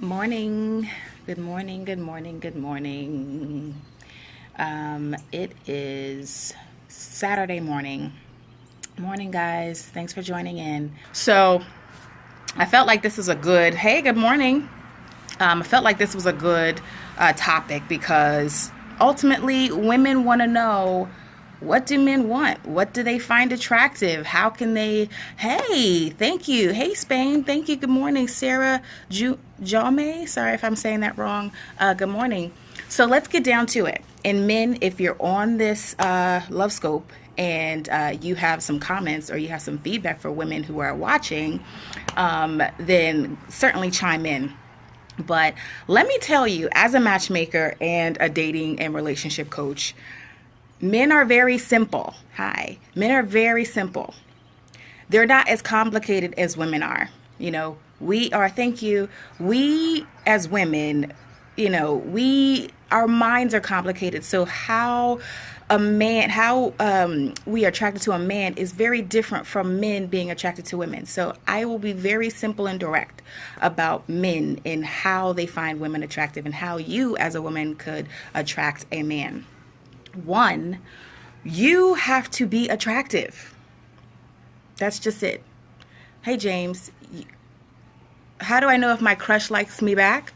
Morning. Good morning. Good morning. Good morning. It is Saturday morning. Morning, guys. Thanks for joining in. So, I felt like this was a good, hey, good morning. I felt like this was a good topic because ultimately women want to know, what do men want? What do they find attractive? How can they? Hey, thank you. Hey, Spain. Thank you. Good morning, Sarah Jaume. Sorry if I'm saying that wrong. Good morning. So let's get down to it. And men, if you're on this LOVESCOPE and you have some comments or you have some feedback for women who are watching, then certainly chime in. But let me tell you, as a matchmaker and a dating and relationship coach, men are very simple. Hi. Men are very simple. They're not as complicated as women are. We are, thank you. We as women, our minds are complicated. So how we are attracted to a man is very different from men being attracted to women. So I will be very simple and direct about men and how they find women attractive and how you as a woman could attract a man. One, you have to be attractive. That's just it. Hey, James, how do I know if my crush likes me back?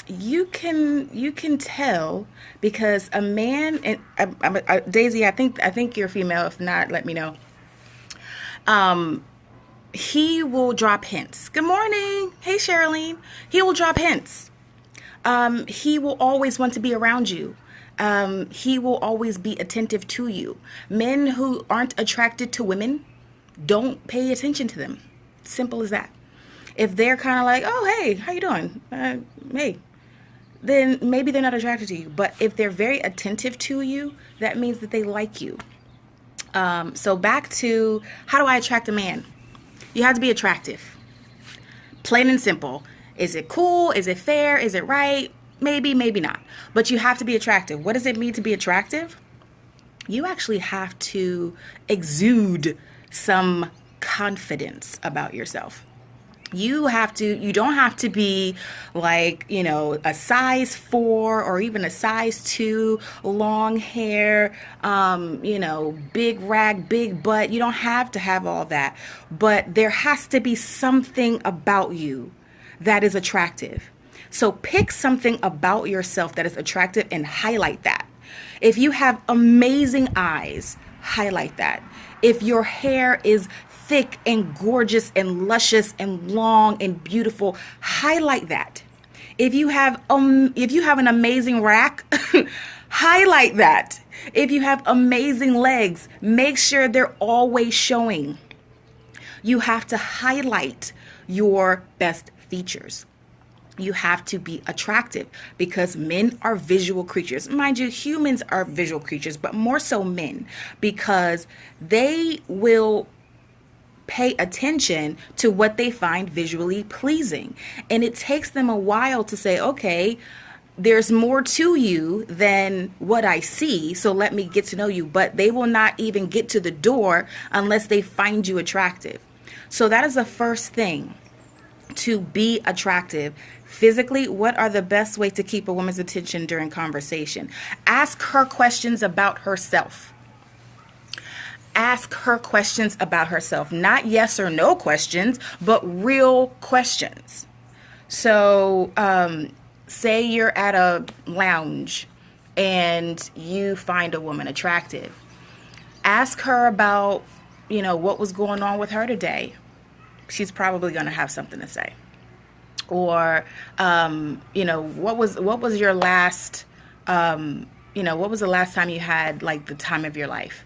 You can tell because a man, and Daisy, I think you're female. If not, let me know. He will drop hints. Good morning. Hey, Sherilyn. He will drop hints. He will always want to be around you. He will always be attentive to you. Men who aren't attracted to women, don't pay attention to them. Simple as that. If they're kind of like, oh, hey, how you doing? Hey, then maybe they're not attracted to you. But if they're very attentive to you, that means that they like you. So back to, how do I attract a man? You have to be attractive. Plain and simple. Is it cool? Is it fair? Is it right? Maybe, maybe not. But you have to be attractive. What does it mean to be attractive? You actually have to exude some confidence about yourself. You don't have to be like, a size 4 or even a size 2, long hair, big rag, big butt. You don't have to have all that. But there has to be something about you that is attractive. So pick something about yourself that is attractive and highlight that. If you have amazing eyes, highlight that. If your hair is thick and gorgeous and luscious and long and beautiful, highlight that. If you have an amazing rack, highlight that. If you have amazing legs, make sure they're always showing. You have to highlight your best features. You have to be attractive because men are visual creatures. Mind you, humans are visual creatures, but more so men, because they will pay attention to what they find visually pleasing. And it takes them a while to say, okay, there's more to you than what I see, so let me get to know you. But they will not even get to the door unless they find you attractive. So that is the first thing, to be attractive. Physically, what are the best ways to keep a woman's attention during conversation? Ask her questions about herself. Ask her questions about herself. Not yes or no questions, but real questions. So, say you're at a lounge and you find a woman attractive. Ask her about, what was going on with her today. She's probably going to have something to say. Or, what was your last, what was the last time you had like the time of your life?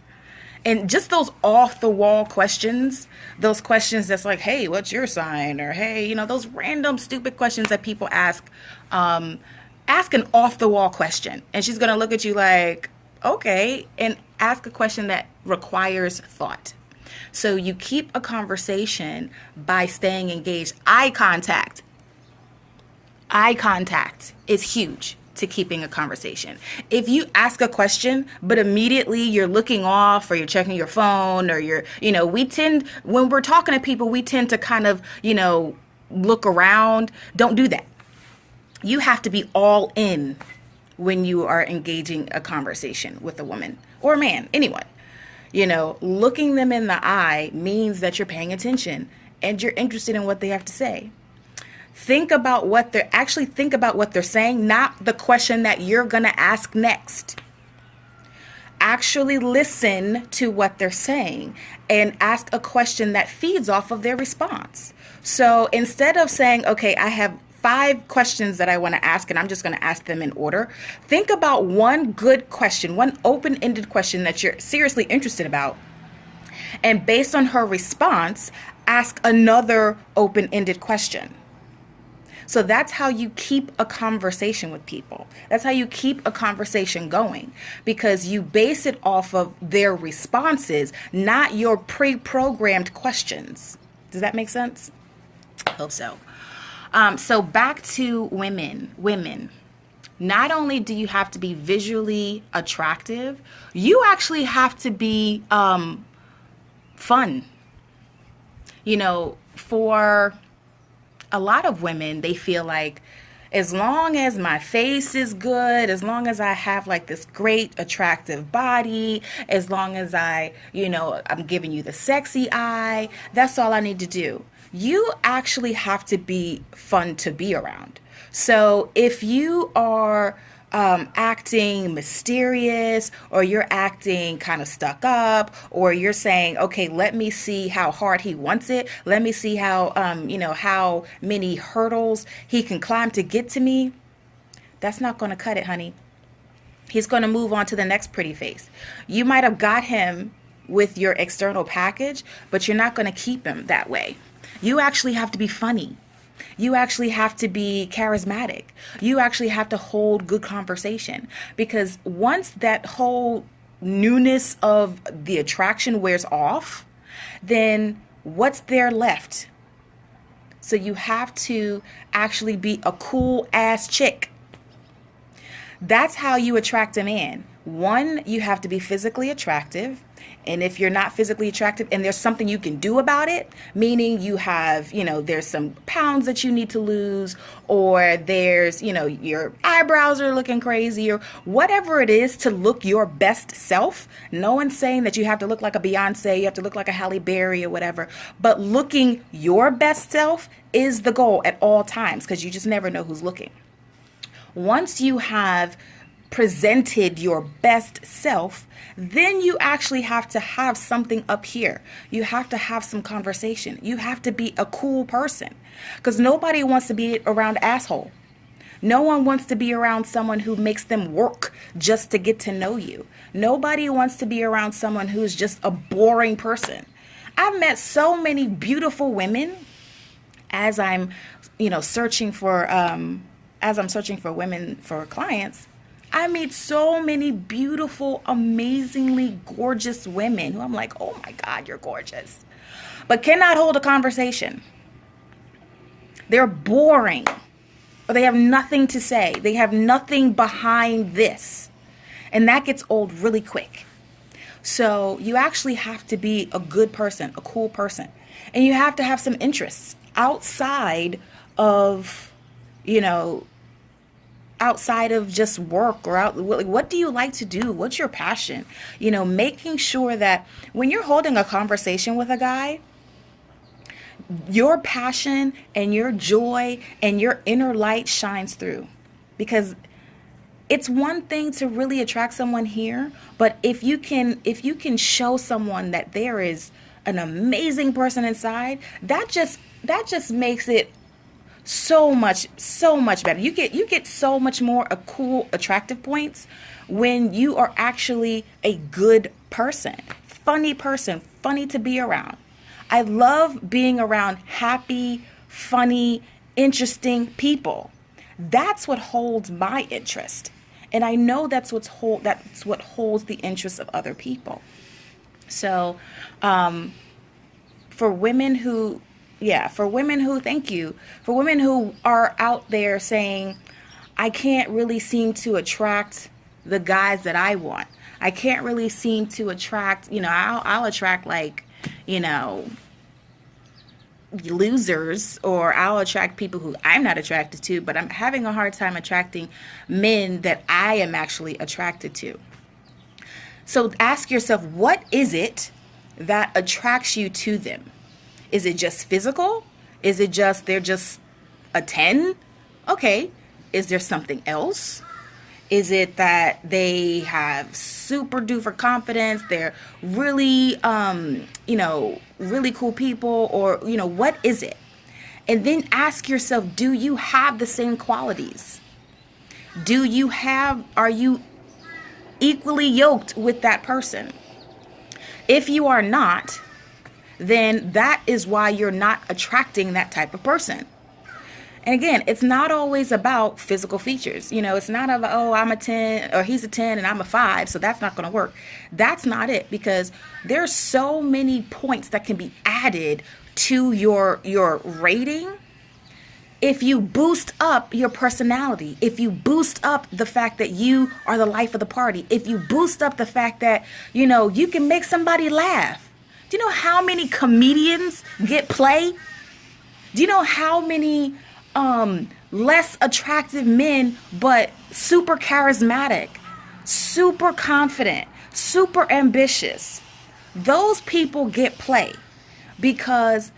And just those off the wall questions, those questions that's like, hey, what's your sign? Or, hey, those random stupid questions that people ask. Ask an off the wall question. And she's going to look at you like, okay, and ask a question that requires thought. So you keep a conversation by staying engaged. Eye contact. Eye contact is huge to keeping a conversation. If you ask a question, but immediately you're looking off or you're checking your phone or when we're talking to people, we tend to kind of, look around. Don't do that. You have to be all in when you are engaging a conversation with a woman or a man, anyone. Looking them in the eye means that you're paying attention and you're interested in what they have to say. Think about what they're saying, not the question that you're going to ask next. Actually listen to what they're saying and ask a question that feeds off of their response. So instead of saying, okay, I have 5 questions that I want to ask and I'm just going to ask them in order, think about one good question, one open-ended question that you're seriously interested about. And based on her response, ask another open-ended question. So that's how you keep a conversation with people. That's how you keep a conversation going, because you base it off of their responses, not your pre-programmed questions. Does that make sense? I hope so. So back to women. Not only do you have to be visually attractive, you actually have to be fun. For a lot of women, they feel like as long as my face is good, as long as I have like this great attractive body, as long as I'm giving you the sexy eye, that's all I need to do. You actually have to be fun to be around. So if you are acting mysterious, or you're acting kind of stuck up, or you're saying, okay, let me see how hard he wants it. Let me see how, how many hurdles he can climb to get to me. That's not going to cut it, honey. He's going to move on to the next pretty face. You might have got him with your external package, but you're not going to keep him that way. You actually have to be funny. You actually have to be charismatic. You actually have to hold good conversation, because once that whole newness of the attraction wears off, then what's there left? So you have to actually be a cool ass chick. That's how you attract a man. One, you have to be physically attractive. And if you're not physically attractive and there's something you can do about it, meaning you have, there's some pounds that you need to lose, or there's, your eyebrows are looking crazy, or whatever it is to look your best self. No one's saying that you have to look like a Beyonce, you have to look like a Halle Berry or whatever, but looking your best self is the goal at all times, because you just never know who's looking. Once you have presented your best self, then you actually have to have something up here. You have to have some conversation. You have to be a cool person, because nobody wants to be around an asshole. No one wants to be around someone who makes them work just to get to know you. Nobody wants to be around someone who's just a boring person. I've met so many beautiful women as I'm, searching for women for clients. I meet so many beautiful, amazingly gorgeous women who I'm like, oh my God, you're gorgeous, but cannot hold a conversation. They're boring, or they have nothing to say. They have nothing behind this. And that gets old really quick. So you actually have to be a good person, a cool person. And you have to have some interests outside of, outside of just work, or what do you like to do? What's your passion? Making sure that when you're holding a conversation with a guy, your passion and your joy and your inner light shines through. Because it's one thing to really attract someone here, but if you can show someone that there is an amazing person inside, that just makes it so much better. You get so much more cool, attractive points when you are actually a good person, funny to be around. I love being around happy, funny, interesting people. That's what holds my interest. And I know that's what holds the interest of other people. So, for women who are out there saying, I can't really seem to attract the guys that I want. I can't really seem to attract, I'll attract losers, or I'll attract people who I'm not attracted to, but I'm having a hard time attracting men that I am actually attracted to. So ask yourself, what is it that attracts you to them? Is it just physical? Is it just they're just a 10? Okay. Is there something else? Is it that they have super duper confidence? They're really, really cool people, or, what is it? And then ask yourself, do you have the same qualities? Are you equally yoked with that person? If you are not, then that is why you're not attracting that type of person. And again, it's not always about physical features. It's not about, oh, I'm a 10 or he's a 10 and I'm a 5, so that's not going to work. That's not it, because there's so many points that can be added to your rating if you boost up your personality, if you boost up the fact that you are the life of the party, if you boost up the fact that, you can make somebody laugh. Do you know how many comedians get play? Do you know how many less attractive men, but super charismatic, super confident, super ambitious? Those people get play, because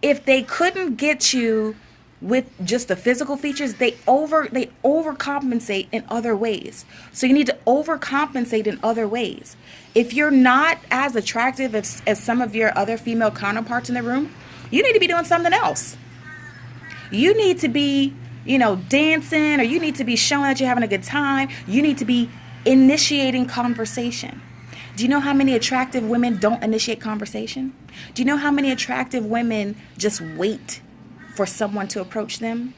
if they couldn't get you with just the physical features, they overcompensate in other ways. So you need to overcompensate in other ways. If you're not as attractive as some of your other female counterparts in the room, you need to be doing something else. You need to be, dancing, or you need to be showing that you're having a good time. You need to be initiating conversation. Do you know how many attractive women don't initiate conversation? Do you know how many attractive women just wait for someone to approach them?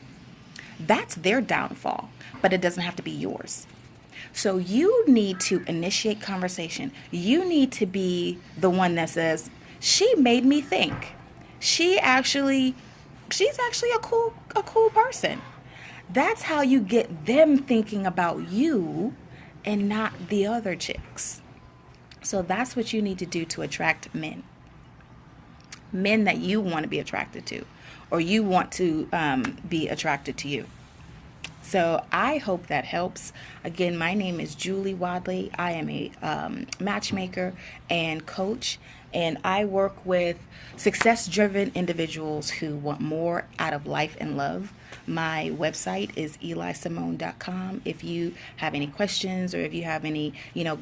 That's their downfall, but it doesn't have to be yours. So you need to initiate conversation. You need to be the one that says, she made me think. She's actually a cool person. That's how you get them thinking about you and not the other chicks. So that's what you need to do to attract men. Men that you want to be attracted to, or you want to be attracted to you. So I hope that helps. Again, my name is Julie Wadley. I am a matchmaker and coach, and I work with success-driven individuals who want more out of life and love. My website is elisimone.com. If you have any questions, or if you have any,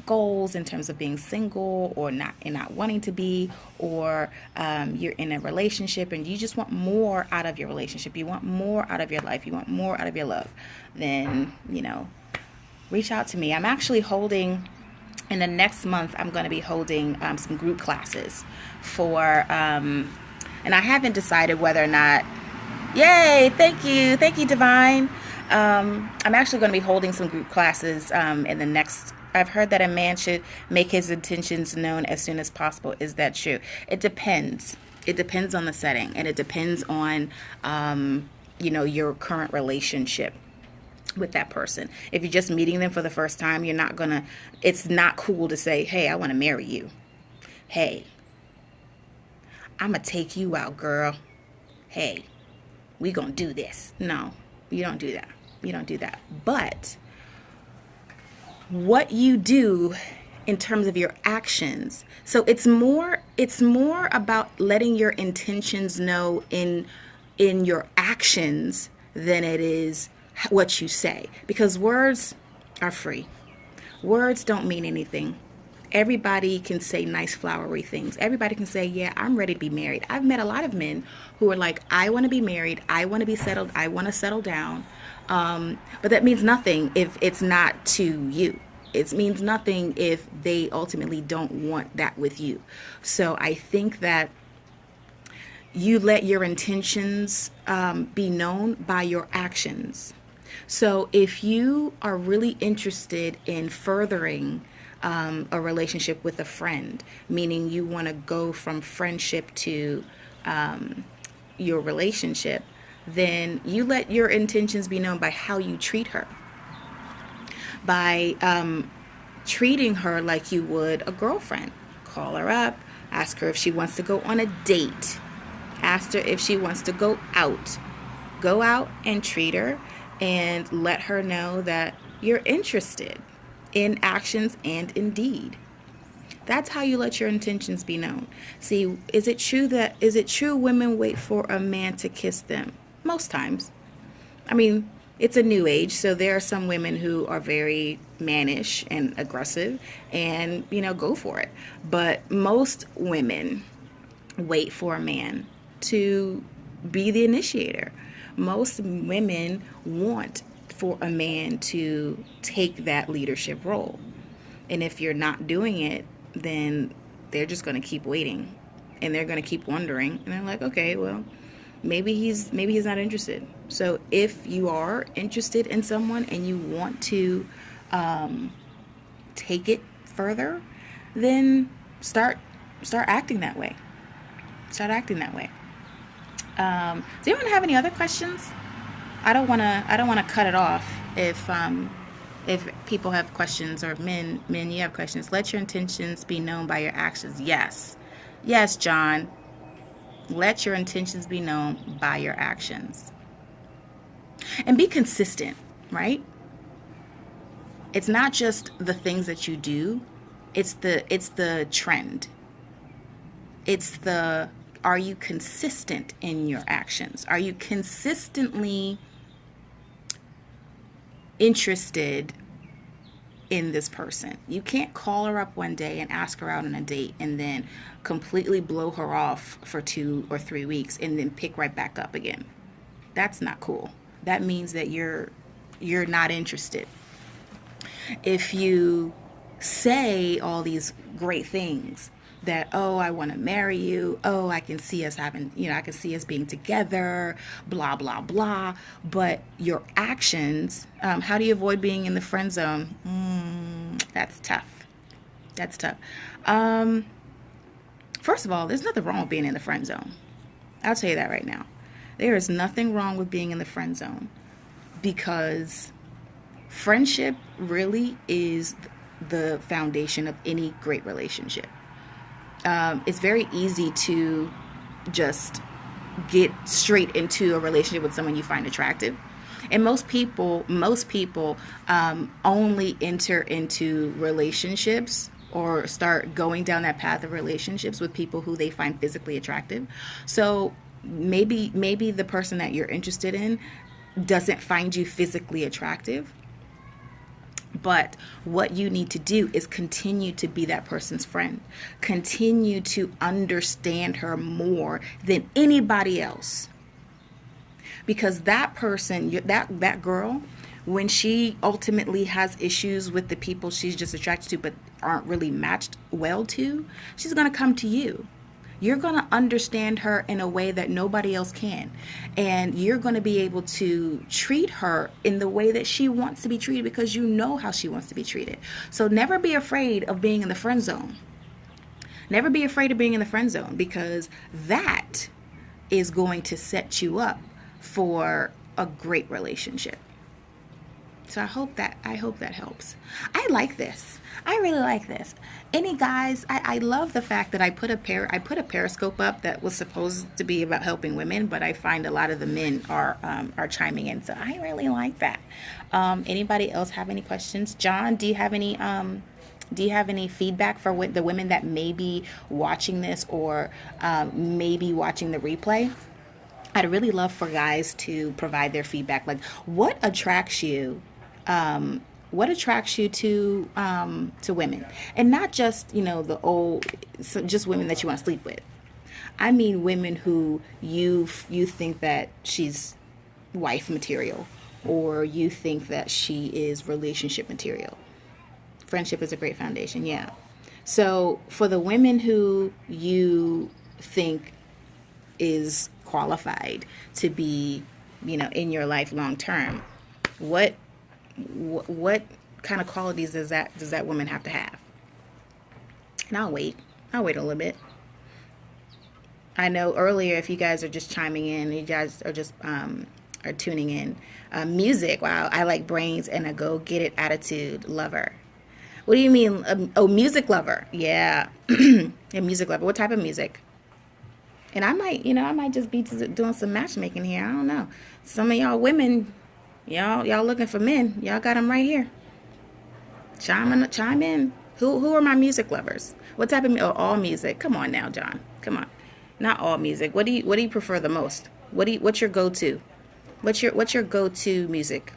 goals in terms of being single or not wanting to be, or you're in a relationship and you just want more out of your relationship, you want more out of your life, you want more out of your love, then, reach out to me. I'm actually holding, in the next month, I'm going to be holding some group classes for, and I haven't decided whether or not, yay, thank you, Divine. I'm actually going to be holding some group classes in the next, I've heard that a man should make his intentions known as soon as possible. Is that true? It depends. It depends on the setting, and it depends on, your current relationship with that person. If you're just meeting them for the first time, it's not cool to say, hey, I want to marry you. Hey, I'm going to take you out, girl. Hey, we going to do this. No, you don't do that. You don't do that. But what you do in terms of your actions. So it's more about letting your intentions know in your actions than it is what you say, because words are free. Words don't mean anything. Everybody can say nice flowery things. Everybody can say, yeah, I'm ready to be married. I've met a lot of men who are like, I want to be married. I want to be settled. I want to settle down. But that means nothing if it's not to you. It means nothing if they ultimately don't want that with you. So I think that you let your intentions be known by your actions. So if you are really interested in furthering a relationship with a friend, meaning you want to go from friendship to your relationship, then you let your intentions be known by how you treat her. By treating her like you would a girlfriend. Call her up, ask her if she wants to go on a date. Ask her if she wants to go out. Go out and treat her and let her know that you're interested in actions and in deed. That's how you let your intentions be known. See, is it true women wait for a man to kiss them? Most times. I mean, it's a new age, so there are some women who are very mannish and aggressive and, go for it. But most women wait for a man to be the initiator. Most women want for a man to take that leadership role. And if you're not doing it, then they're just going to keep waiting and they're going to keep wondering. And they're like, okay, well, maybe he's not interested. So if you are interested in someone and you want to take it further, then start acting that way. Start acting that way. Does anyone have any other questions? I don't want to cut it off if people have questions, or men, you have questions. Let your intentions be known by your actions. Yes, John. Let your intentions be known by your actions, and be consistent. Right? It's not just the things that you do. It's the trend. Are you consistent in your actions? Are you consistently interested in this person? You can't call her up one day and ask her out on a date and then completely blow her off for 2 or 3 weeks and then pick right back up again. That's not cool. That means that you're not interested. If you say all these great things, that, oh, I want to marry you, oh, I can see us being together, blah, blah, blah. But your actions, how do you avoid being in the friend zone? That's tough. First of all, there's nothing wrong with being in the friend zone. I'll tell you that right now. There is nothing wrong with being in the friend zone, because friendship really is the foundation of any great relationship. It's very easy to just get straight into a relationship with someone you find attractive. And most people only enter into relationships or start going down that path of relationships with people who they find physically attractive. So maybe the person that you're interested in doesn't find you physically attractive. But what you need to do is continue to be that person's friend. Continue to understand her more than anybody else. Because that person, that girl, when she ultimately has issues with the people she's just attracted to but aren't really matched well to, she's going to come to you. You're going to understand her in a way that nobody else can. And you're going to be able to treat her in the way that she wants to be treated, because you know how she wants to be treated. So never be afraid of being in the friend zone. Never be afraid of being in the friend zone, because that is going to set you up for a great relationship. So I hope that helps. I like this. I really like this. Any guys, I love the fact that I put a Periscope up that was supposed to be about helping women, but I find a lot of the men are chiming in. So I really like that. Anybody else have any questions? John, do you have any feedback for the women that may be watching this, or maybe watching the replay? I'd really love for guys to provide their feedback. Like, what attracts you? What attracts you to women? And not just, just women that you want to sleep with. I mean women who you think that she's wife material, or you think that she is relationship material. Friendship is a great foundation, yeah. So for the women who you think is qualified to be, in your life long term, what kind of qualities does that woman have to have? And I'll wait a little bit. I know earlier, if you guys are just chiming in, you guys are just are tuning in. Music, wow, I like brains and a go-get-it attitude lover. What do you mean? Music lover. Yeah. A music lover. What type of music? And I might just be doing some matchmaking here. I don't know. Some of y'all women, y'all looking for men. Y'all got them right here. Chime in. Who are my music lovers? What type of all music? Come on now, John. Come on. Not all music. What do you prefer the most? What's your go-to? What's your go-to music?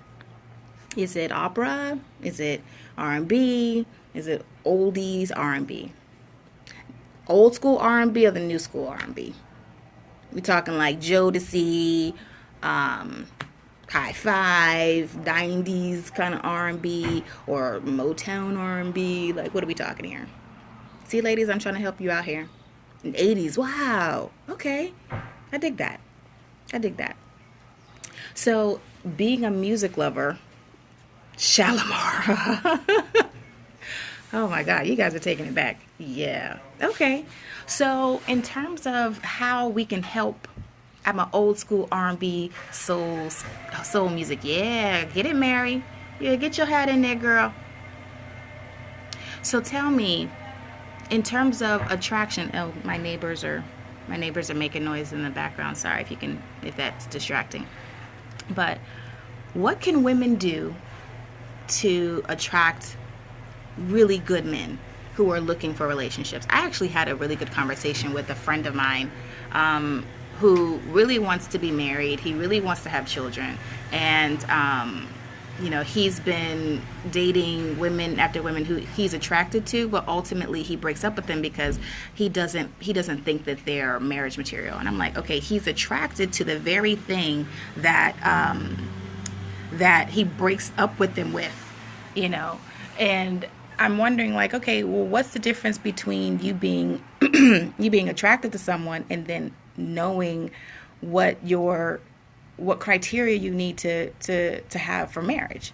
Is it opera? Is it R&B? Is it oldies R&B? Old school R&B or the new school R&B? We talking like Jodeci, High Five, 90s kind of R&B, or Motown R&B? Like, what are we talking here? See, ladies, I'm trying to help you out here. 80s, wow. Okay, I dig that. So, being a music lover, Shalimar. Oh my God, you guys are taking it back. Yeah. Okay. So in terms of how we can help, I'm an old school R&B soul music. Yeah, get it, Mary. Yeah, get your hat in there, girl. So tell me, in terms of attraction, oh, my neighbors are making noise in the background. Sorry if that's distracting. But what can women do to attract really good men who are looking for relationships? I actually had a really good conversation with a friend of mine who really wants to be married. He really wants to have children. And, he's been dating women after women who he's attracted to, but ultimately he breaks up with them because he doesn't think that they're marriage material. And I'm like, okay, he's attracted to the very thing that he breaks up with them with, and I'm wondering, like, okay, well, what's the difference between you being attracted to someone and then knowing what criteria you need to have for marriage?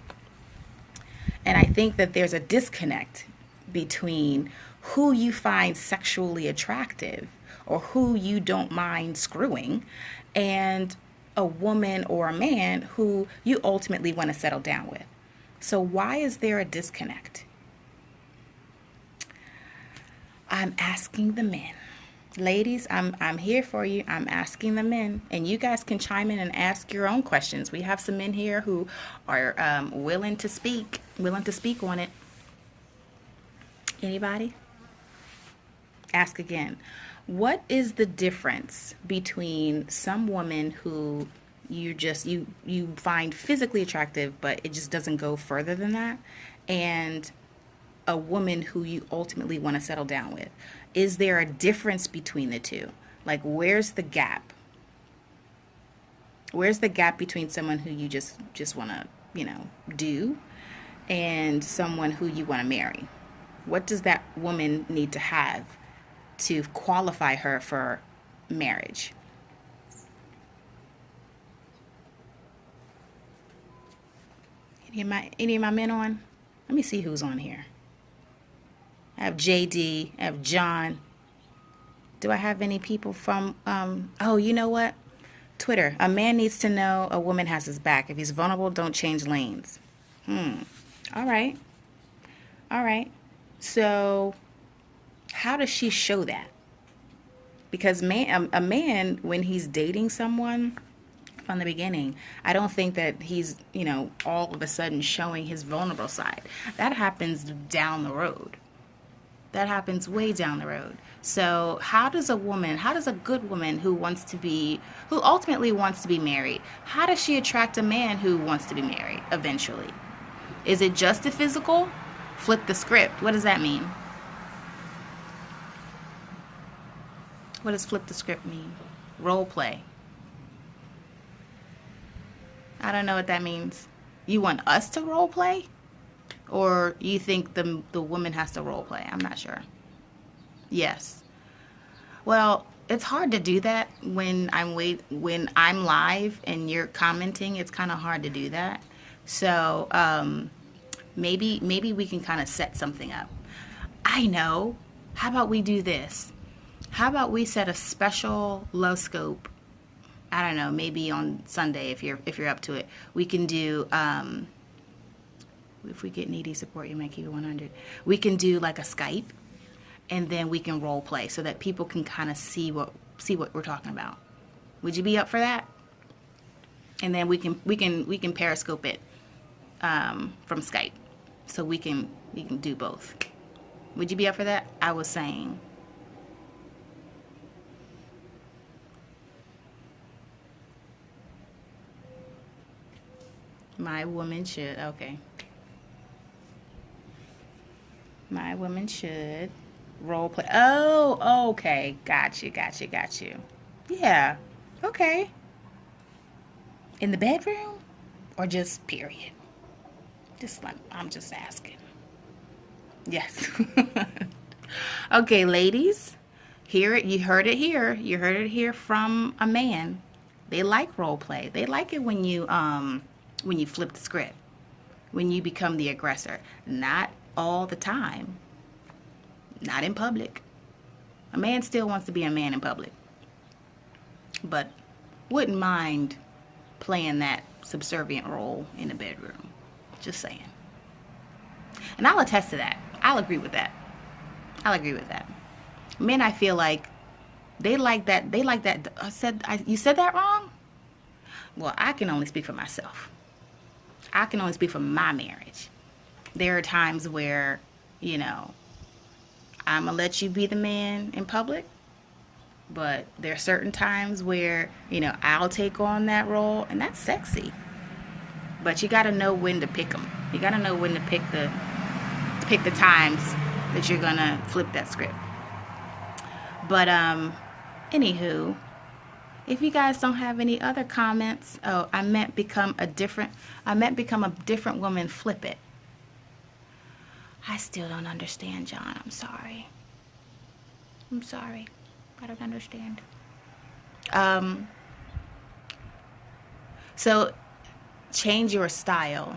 And I think that there's a disconnect between who you find sexually attractive or who you don't mind screwing and a woman or a man who you ultimately want to settle down with. So why is there a disconnect? I'm asking the men. Ladies, I'm here for you. I'm asking the men, and you guys can chime in and ask your own questions. We have some men here who are willing to speak on it. Anybody? Ask again. What is the difference between some woman who you find physically attractive, but it just doesn't go further than that, and a woman who you ultimately want to settle down with? Is there a difference between the two? Like, where's the gap? Where's the gap between someone who you just want to, do and someone who you want to marry? What does that woman need to have to qualify her for marriage? Any of my men on? Let me see who's on here. I have JD, I have John. Do I have any people from, oh, you know what? Twitter. A man needs to know a woman has his back. If he's vulnerable, don't change lanes. All right. So how does she show that? Because a man, when he's dating someone from the beginning, I don't think that he's, all of a sudden showing his vulnerable side. That happens down the road. That happens way down the road. So how does a good woman who ultimately wants to be married, how does she attract a man who wants to be married eventually? Is it just the physical? Flip the script. What does that mean? What does flip the script mean? Role play. I don't know what that means. You want us to role play? Or you think the woman has to role play? I'm not sure. Yes. Well, it's hard to do that when I'm live and you're commenting. It's kind of hard to do that. So maybe we can kind of set something up. I know. How about we do this? How about we set a special LOVESCOPE? I don't know. Maybe on Sunday if you're up to it. We can do. If we get needy support, you might keep it 100. We can do like a Skype, and then we can role play so that people can kind of see what see what we're talking about. Would you be up for that? And then we can Periscope it from Skype, so we can do both. Would you be up for that? I was saying. My woman should. Okay. My woman should role play. Oh, okay. Got you. Yeah. Okay. In the bedroom? Or just period? I'm just asking. Yes. Okay, ladies. You heard it here. You heard it here from a man. They like role play. They like it when you flip the script. When you become the aggressor. Not all the time. Not in public. A man still wants to be a man in public. But wouldn't mind playing that subservient role in the bedroom. Just saying. And I'll attest to that. I'll agree with that. Men, I feel like they like that. You said that wrong? Well, I can only speak for myself. I can only speak for my marriage. There are times where, I'm going to let you be the man in public. But there are certain times where, I'll take on that role, and that's sexy. But you got to know when to pick them. You got to know when to pick the times that you're going to flip that script. But, anywho, if you guys don't have any other comments, I meant become a different woman, flip it. I still don't understand, John. I'm sorry. I don't understand. So change your style.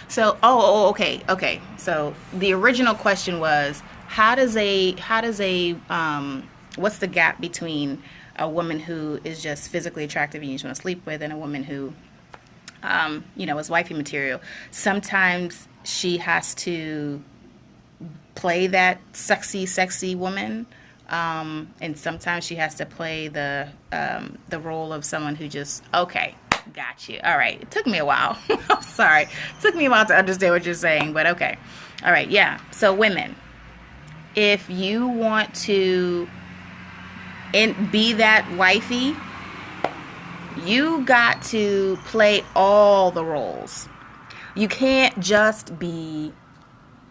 So, okay. So the original question was, what's the gap between a woman who is just physically attractive and you just want to sleep with, and a woman who, is wifey material? Sometimes she has to play that sexy woman, and sometimes she has to play the role of someone who just, okay, got you. All right, it took me a while. I'm sorry, it took me a while to understand what you're saying, but okay. All right, yeah. So women, if you want to be that wifey, you got to play all the roles. You can't just be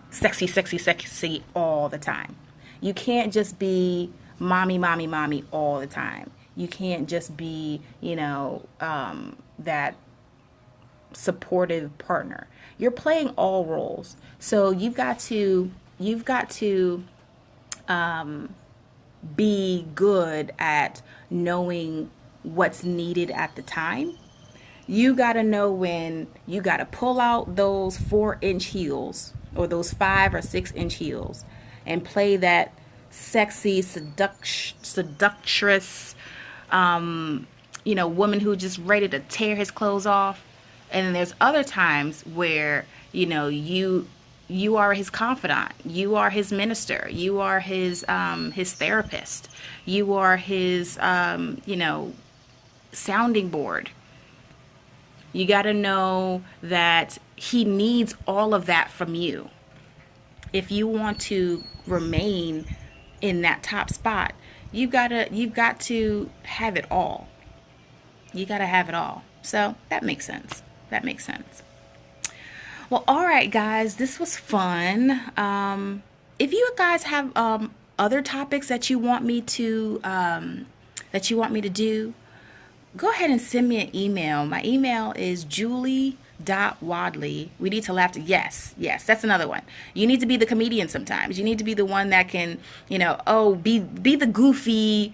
sexy all the time. You can't just be mommy all the time. You can't just be, that supportive partner. You're playing all roles. So you've got to be good at knowing what's needed at the time. You got to know when you got to pull out those 4-inch heels or those 5 or 6-inch heels and play that sexy, seductress, woman who just ready to tear his clothes off. And then there's other times where, you are his confidant, you are his minister, you are his therapist, you are his, sounding board. You got to know that he needs all of that from you. If you want to remain in that top spot, you've got to have it all. You got to have it all. So that makes sense. Well, all right, guys, this was fun. If you guys have other topics that you want me to do, go ahead and send me an email. My email is julie.wadley. We need to laugh. Yes, that's another one. You need to be the comedian sometimes. You need to be the one that can, be the goofy,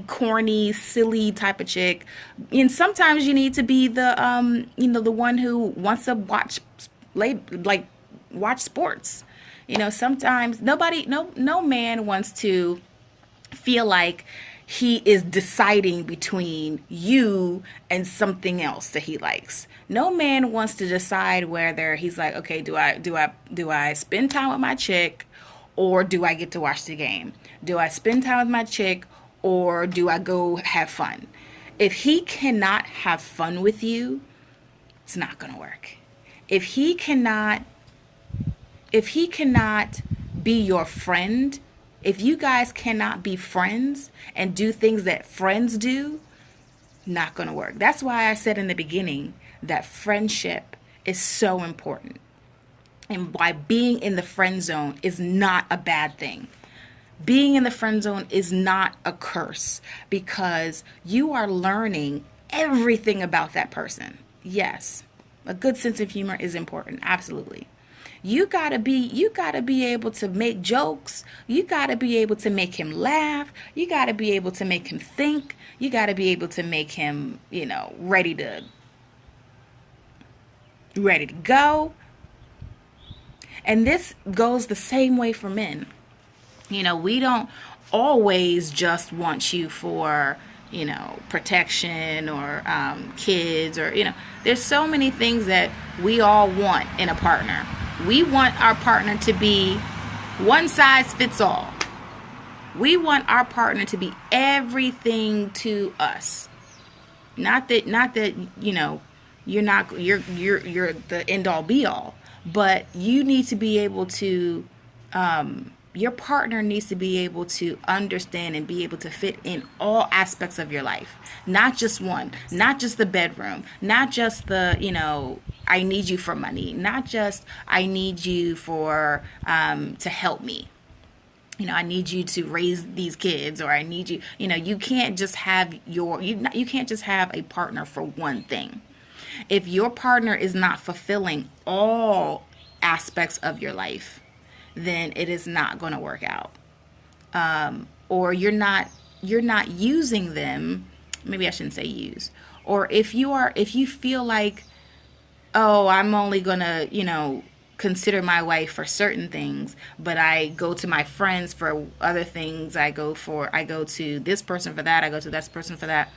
corny, silly type of chick. And sometimes you need to be the, the one who wants to watch sports. Sometimes no man wants to feel like he is deciding between you and something else that he likes. No man wants to decide whether he's like, okay, do I spend time with my chick, or do I get to watch the game? Do I spend time with my chick, or do I go have fun? If he cannot have fun with you, it's not going to work. If he cannot be your friend, if you guys cannot be friends and do things that friends do, not going to work. That's why I said in the beginning that friendship is so important, and why being in the friend zone is not a bad thing. Being in the friend zone is not a curse, because you are learning everything about that person. Yes, a good sense of humor is important. Absolutely. You gotta be able to make jokes. You gotta be able to make him laugh. You gotta be able to make him think. You gotta be able to make him, ready to go. And this goes the same way for men. We don't always just want you for, protection or kids, or, there's so many things that we all want in a partner. We want our partner to be one size fits all. We want our partner to be everything to us. Not that, you're the end all be all, but you need to be able to, your partner needs to be able to understand and be able to fit in all aspects of your life. Not just one, not just the bedroom, not just the, I need you for money, not just I need you for, to help me. I need you to raise these kids, or I need you, you can't just have you can't just have a partner for one thing. If your partner is not fulfilling all aspects of your life, then it is not going to work out. Or you're not using them. Maybe I shouldn't say use. Or if you feel like, oh, I'm only going to, consider my wife for certain things, but I go to my friends for other things. I go to this person for that. I go to this person for that.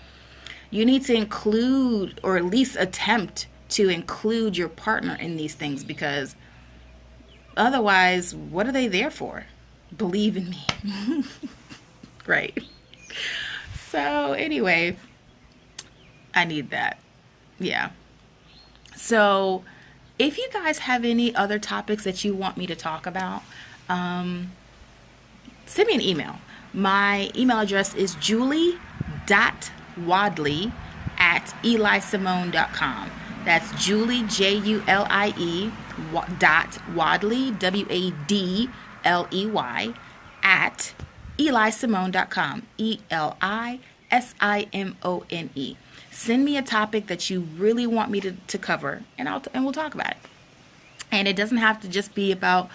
You need to include, or at least attempt to include, your partner in these things, because otherwise, what are they there for? Believe in me. Right. So anyway, I need that. Yeah. So if you guys have any other topics that you want me to talk about, send me an email. My email address is julie.wadley@elisimone.com. That's Julie, Julie, .Wadley, WADLEY, @elisimone.com, ELISIMONE. Send me a topic that you really want me to cover, and we'll talk about it. And it doesn't have to just be about,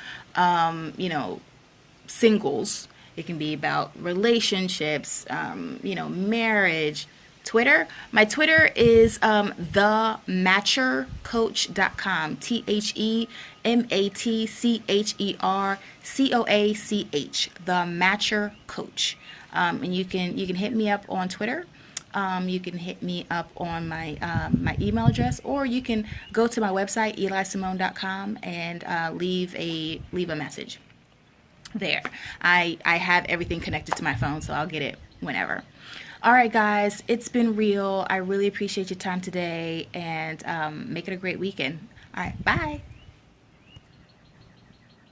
singles. It can be about relationships, marriage. Twitter. My Twitter is thematchercoach.com. TheMatcherCoach. The Matcher Coach. And you can hit me up on Twitter. You can hit me up on my my email address, or you can go to my website, elisimone.com, and leave a message there. I have everything connected to my phone, so I'll get it whenever. All right, guys, it's been real. I really appreciate your time today, and make it a great weekend. All right, bye.